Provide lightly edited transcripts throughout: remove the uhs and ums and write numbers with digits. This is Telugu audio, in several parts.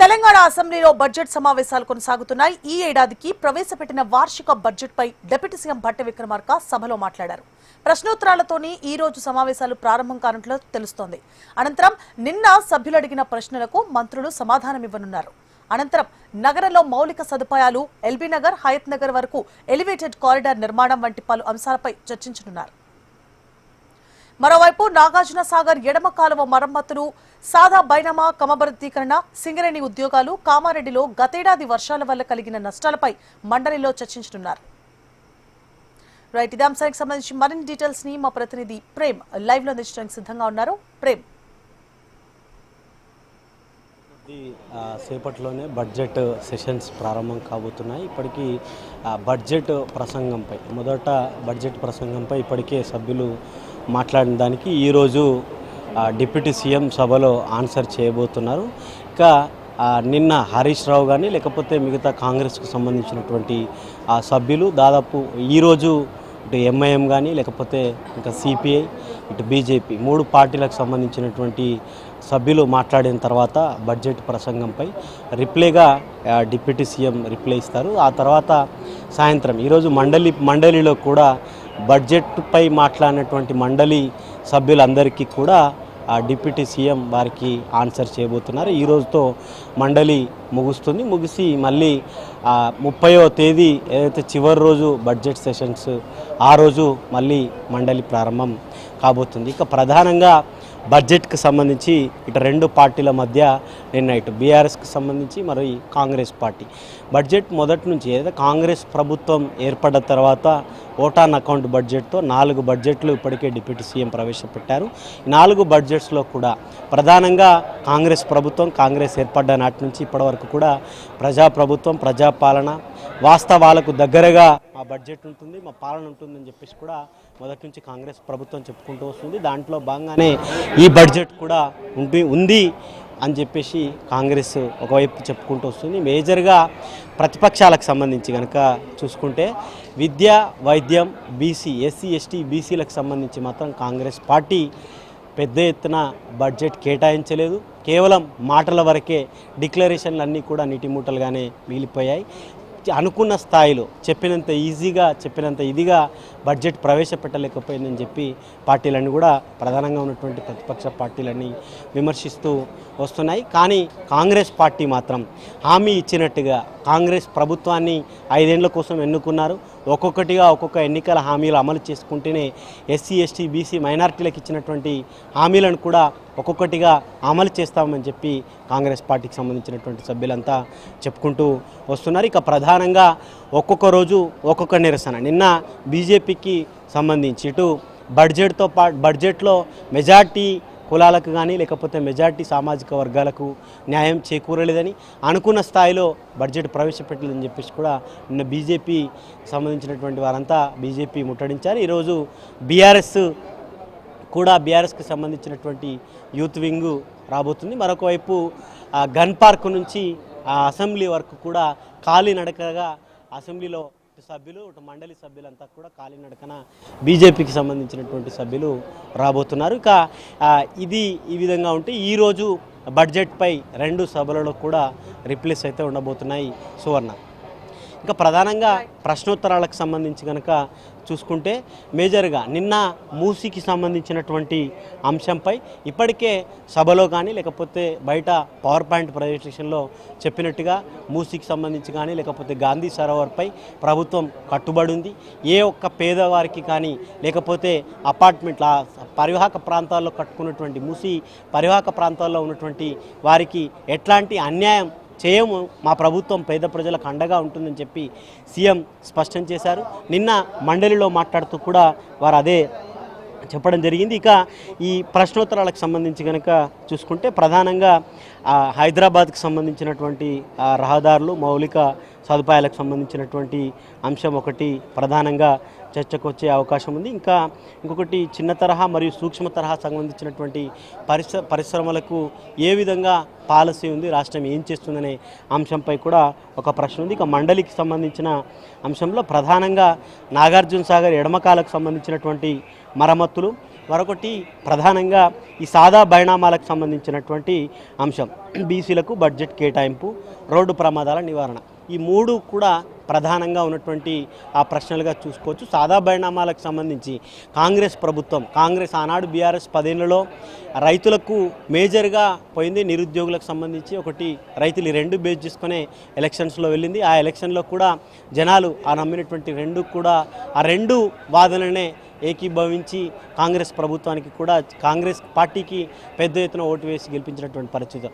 తెలంగాణ అసెంబ్లీలో బడ్జెట్ సమావేశాలు కొనసాగుతున్నాయి. ఈ ఏడాదికి ప్రవేశపెట్టిన వార్షిక బడ్జెట్ పై డిప్యూటీ సీఎం భట్టి విక్రమార్క సభలో మాట్లాడారు. ప్రశ్నోత్తరాలతోని ఈ రోజు సమావేశాలు ప్రారంభం కానున్నట్లు తెలుస్తోంది. అనంతరం నిన్న సభ్యులు అడిగిన ప్రశ్నలకు మంత్రులు సమాధానమివ్వనున్నారు. అనంతరం నగరంలో మౌలిక సదుపాయాలు, ఎల్బీ నగర్, హయత్ నగర్ వరకు ఎలివేటెడ్ కారిడార్ నిర్మాణం వంటి పలు అంశాలపై చర్చించనున్నారు. మరోవైపు నాగార్జున సాగర్ ఎడమ కాలువ మరమ్మతులు, సాదా బైనామా క్రమబద్ధీకరణ, సింగరేణి ఉద్యోగాలు, కామారెడ్డిలో గతేడాది వర్షాల వల్ల కలిగిన నష్టాలపై మండలిలో చర్చించనున్నారు. రైట్, ఇదే అంశానికి సంబంధించి మరిన్ని డీటెయిల్స్ ని మా ప్రతినిధి ప్రేమ్ లైవ్ లో అందించడానికి సిద్ధంగా ఉన్నారు. ప్రేమ్, సేపట్లోనే బడ్జెట్ సెషన్స్ ప్రారంభం కాబోతున్నాయి. ఇప్పటికీ బడ్జెట్ ప్రసంగంపై బడ్జెట్ ప్రసంగంపై ఇప్పటికే సభ్యులు మాట్లాడిన దానికి ఈరోజు డిప్యూటీ సీఎం సభలో ఆన్సర్ చేయబోతున్నారు. ఇంకా నిన్న హరీష్ రావు కానీ లేకపోతే మిగతా కాంగ్రెస్కు సంబంధించినటువంటి సభ్యులు దాదాపు ఈరోజు ఇటు ఎంఐఎం కానీ లేకపోతే ఇంకా సిపిఐ, ఇటు బీజేపీ, మూడు పార్టీలకు సంబంధించినటువంటి సభ్యులు మాట్లాడిన తర్వాత బడ్జెట్ ప్రసంగంపై రిప్లైగా డిప్యూటీ సీఎం రిప్లై ఇస్తారు. ఆ తర్వాత సాయంత్రం ఈరోజు మండలిలో కూడా బడ్జెట్పై మాట్లాడినటువంటి మండలి సభ్యులందరికీ కూడా డిప్యూటీ సీఎం వారికి ఆన్సర్ చేయబోతున్నారు. ఈ రోజుతో మండలి ముగిసి మళ్ళీ 30వ తేదీ ఏదైతే చివరి రోజు బడ్జెట్ సెషన్స్, ఆ రోజు మళ్ళీ మండలి ప్రారంభం కాబోతుంది. ఇక ప్రధానంగా బడ్జెట్కి సంబంధించి ఇటు రెండు పార్టీల మధ్య నిన్న ఇటు బీఆర్ఎస్కి సంబంధించి మరి కాంగ్రెస్ పార్టీ బడ్జెట్ మొదటి నుంచి ఏదైతే కాంగ్రెస్ ప్రభుత్వం ఏర్పడ్డ తర్వాత ఓటాన్ అకౌంట్ బడ్జెట్తో 4 బడ్జెట్లు ఇప్పటికే డిప్యూటీ సీఎం ప్రవేశపెట్టారు. ఈ 4 బడ్జెట్స్లో కూడా ప్రధానంగా కాంగ్రెస్ ఏర్పడ్డ నాటి నుంచి ఇప్పటి వరకు కూడా ప్రజాప్రభుత్వం, ప్రజాపాలన, వాస్తవాలకు దగ్గరగా మా బడ్జెట్ ఉంటుంది, మా పాలన ఉంటుందని చెప్పేసి కూడా మొదటి నుంచి కాంగ్రెస్ ప్రభుత్వం చెప్పుకుంటూ వస్తుంది. దాంట్లో భాగంగానే ఈ బడ్జెట్ కూడా ఉంది అని చెప్పేసి కాంగ్రెస్ ఒకవైపు చెప్పుకుంటూ వస్తుంది. మేజర్గా ప్రతిపక్షాలకు సంబంధించి కనుక చూసుకుంటే విద్య, వైద్యం, బీసీ, ఎస్సీ, ఎస్టీ, బీసీలకు సంబంధించి మాత్రం కాంగ్రెస్ పార్టీ పెద్ద ఎత్తున బడ్జెట్ కేటాయించలేదు. కేవలం మాటల వరకే డిక్లరేషన్లు అన్నీ కూడా నీటిమూటలుగానే మిగిలిపోయాయి. అనుకున్న స్థాయిలో చెప్పినంత ఇదిగా బడ్జెట్ ప్రవేశపెట్టలేకపోయిందని చెప్పి పార్టీలన్నీ కూడా ప్రధానంగా ఉన్నటువంటి ప్రతిపక్ష పార్టీలన్నీ విమర్శిస్తూ వస్తున్నాయి. కానీ కాంగ్రెస్ పార్టీ మాత్రం హామీ ఇచ్చినట్టుగా కాంగ్రెస్ ప్రభుత్వాన్ని 5 ఏళ్ల కోసం ఎన్నుకున్నారు. ఒక్కొక్క ఎన్నికల హామీలు అమలు చేసుకుంటేనే ఎస్సీ, ఎస్టీ, బీసీ, మైనారిటీలకు ఇచ్చినటువంటి హామీలను కూడా ఒక్కొక్కటిగా అమలు చేస్తామని చెప్పి కాంగ్రెస్ పార్టీకి సంబంధించినటువంటి సభ్యులంతా చెప్పుకుంటూ వస్తున్నారు. ఇక ప్రధానంగా ఒక్కొక్క రోజు ఒక్కొక్క నిరసన. నిన్న బీజేపీకి సంబంధించి ఇటు బడ్జెట్లో మెజార్టీ కులాలకు కానీ లేకపోతే మెజార్టీ సామాజిక వర్గాలకు న్యాయం చేకూరలేదని, అనుకున్న స్థాయిలో బడ్జెట్ ప్రవేశపెట్టలేదని చెప్పేసి కూడా నిన్న బీజేపీ సంబంధించినటువంటి వారంతా బీజేపీ ముట్టడించారు. ఈరోజు బీఆర్ఎస్కి సంబంధించినటువంటి యూత్ వింగ్ రాబోతుంది. మరొక వైపు గన్ పార్క్ నుంచి అసెంబ్లీ వరకు కూడా కాలినడకగా అసెంబ్లీలో సభ్యులు, మండలి సభ్యులంతా కూడా కాలినడకన బీజేపీకి సంబంధించినటువంటి సభ్యులు రాబోతున్నారు. ఇక ఇది ఈ విధంగా ఉంటే ఈరోజు బడ్జెట్పై 2 సభలలో కూడా రిప్లేస్ అయితే ఉండబోతున్నాయి సువర్ణ. ఇంకా ప్రధానంగా ప్రశ్నోత్తరాలకు సంబంధించి కనుక చూసుకుంటే మేజర్గా నిన్న మూసీకి సంబంధించినటువంటి అంశంపై ఇప్పటికే సభలో కానీ లేకపోతే బయట పవర్ పాయింట్ ప్రజెంటేషన్లో చెప్పినట్టుగా మూసీకి సంబంధించి కానీ లేకపోతే గాంధీ సరోవర్పై ప్రభుత్వం కట్టుబడి ఉంది. ఏ ఒక్క పేదవారికి కానీ లేకపోతే అపార్ట్మెంట్ల పరివాహక ప్రాంతాల్లో కట్టుకున్నటువంటి మూసీ పరివాహక ప్రాంతాల్లో ఉన్నటువంటి వారికి ఎట్లాంటి అన్యాయం చేయము, మా ప్రభుత్వం పేద ప్రజలకు అండగా ఉంటుందని చెప్పి సీఎం స్పష్టం చేశారు. నిన్న మండలిలో మాట్లాడుతూ కూడా వారు అదే చెప్పడం జరిగింది. ఇక ఈ ప్రశ్నోత్తరాలకు సంబంధించి కనుక చూసుకుంటే ప్రధానంగా హైదరాబాద్కి సంబంధించినటువంటి రహదారులు, మౌలిక సదుపాయాలకు సంబంధించినటువంటి అంశం ఒకటి ప్రధానంగా చర్చకు వచ్చే అవకాశం ఉంది. ఇంకొకటి చిన్న తరహా మరియు సూక్ష్మ తరహా సంబంధించినటువంటి పరిశ్రమలకు ఏ విధంగా పాలసీ ఉంది, రాష్ట్రం ఏం చేస్తుందనే అంశంపై కూడా ఒక ప్రశ్న ఉంది. ఇక మండలికి సంబంధించిన అంశంలో ప్రధానంగా నాగార్జున సాగర్ ఎడమకాలకు సంబంధించినటువంటి మరమ్మతులు, మరొకటి ప్రధానంగా ఈ సాదా పరిణామాలకు సంబంధించినటువంటి అంశం బీసీలకు బడ్జెట్ కేటాయింపు, రోడ్డు ప్రమాదాల నివారణ. ఈ మూడు కూడా ప్రధానంగా ఉన్నటువంటి ఆ ప్రశ్నలుగా చూసుకోవచ్చు. సాదా పరిణామాలకు సంబంధించి కాంగ్రెస్ ఆనాడు బీఆర్ఎస్ 10 ఏళ్లలో రైతులకు మేజర్గా పోయింది. నిరుద్యోగులకు సంబంధించి ఒకటి రైతులు 2 బేస్ చేసుకునే ఎలక్షన్స్లో వెళ్ళింది. ఆ ఎలక్షన్లో కూడా జనాలు ఆ నమ్మినటువంటి 2 కూడా ఆ 2 వాదనలనే ఏకీభవించి కాంగ్రెస్ ప్రభుత్వానికి కూడా కాంగ్రెస్ పార్టీకి పెద్ద ఎత్తున ఓటు వేసి గెలిపించినటువంటి పరిస్థితి.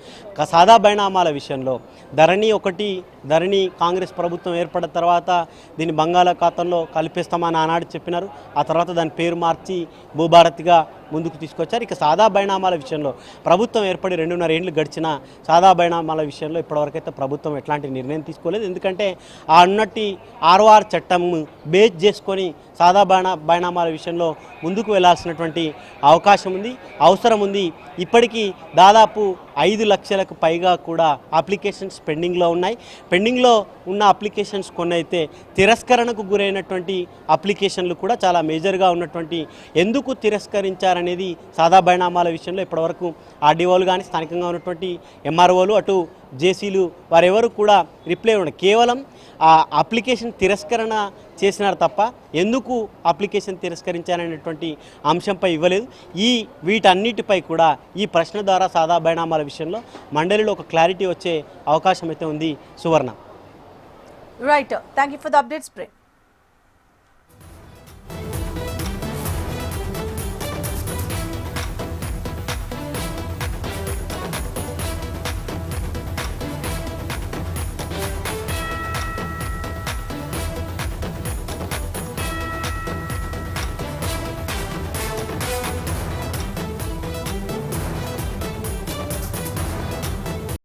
సాదా పరిణామాల విషయంలో ధరణి కాంగ్రెస్ ప్రభుత్వం ఏర్పడిన తర్వాత దీన్ని బంగాళాఖాతంలో కలిపేస్తామని ఆనాడు చెప్పినారు. ఆ తర్వాత దాని పేరు మార్చి భూభారతిగా ముందుకు తీసుకొచ్చారు. ఇక సాదా పరిణామాల విషయంలో ప్రభుత్వం ఏర్పడి 2.5 ఏళ్ళు గడిచిన సాదా పరిణామాల విషయంలో ఇప్పటివరకైతే ప్రభుత్వం ఎట్లాంటి నిర్ణయం తీసుకోలేదు. ఎందుకంటే ఆ అన్నటి ఆర్ఓఆర్ చట్టం బేస్ చేసుకొని సాదా పరిణామాల విషయంలో ముందుకు వెళ్లాల్సినటువంటి అవసరం ఉంది. ఇప్పటికీ దాదాపు 5 లక్షలకు పైగా కూడా అప్లికేషన్స్ పెండింగ్లో ఉన్నాయి. పెండింగ్లో ఉన్న అప్లికేషన్స్ కొన్ని అయితే తిరస్కరణకు గురైనటువంటి అప్లికేషన్లు కూడా చాలా మేజర్గా ఉన్నటువంటి. ఎందుకు తిరస్కరించారనేది సాదా పరిణామాల విషయంలో ఇప్పటివరకు ఆర్డీఓలు కానీ స్థానికంగా ఉన్నటువంటి ఎంఆర్ఓలు అటు జేసీలు వారెవరు కూడా రిప్లై ఇవ్వడం, కేవలం ఆ అప్లికేషన్ తిరస్కరణ చేసినారు తప్ప ఎందుకు అప్లికేషన్ తిరస్కరించారనేటువంటి అంశంపై ఇవ్వలేదు. వీటన్నిటిపై కూడా ఈ ప్రశ్న ద్వారా సాదా పరిణామాల విషయంలో మండలిలో ఒక క్లారిటీ వచ్చే అవకాశం అయితే ఉంది. Suvarna. Right, thank you for the updates.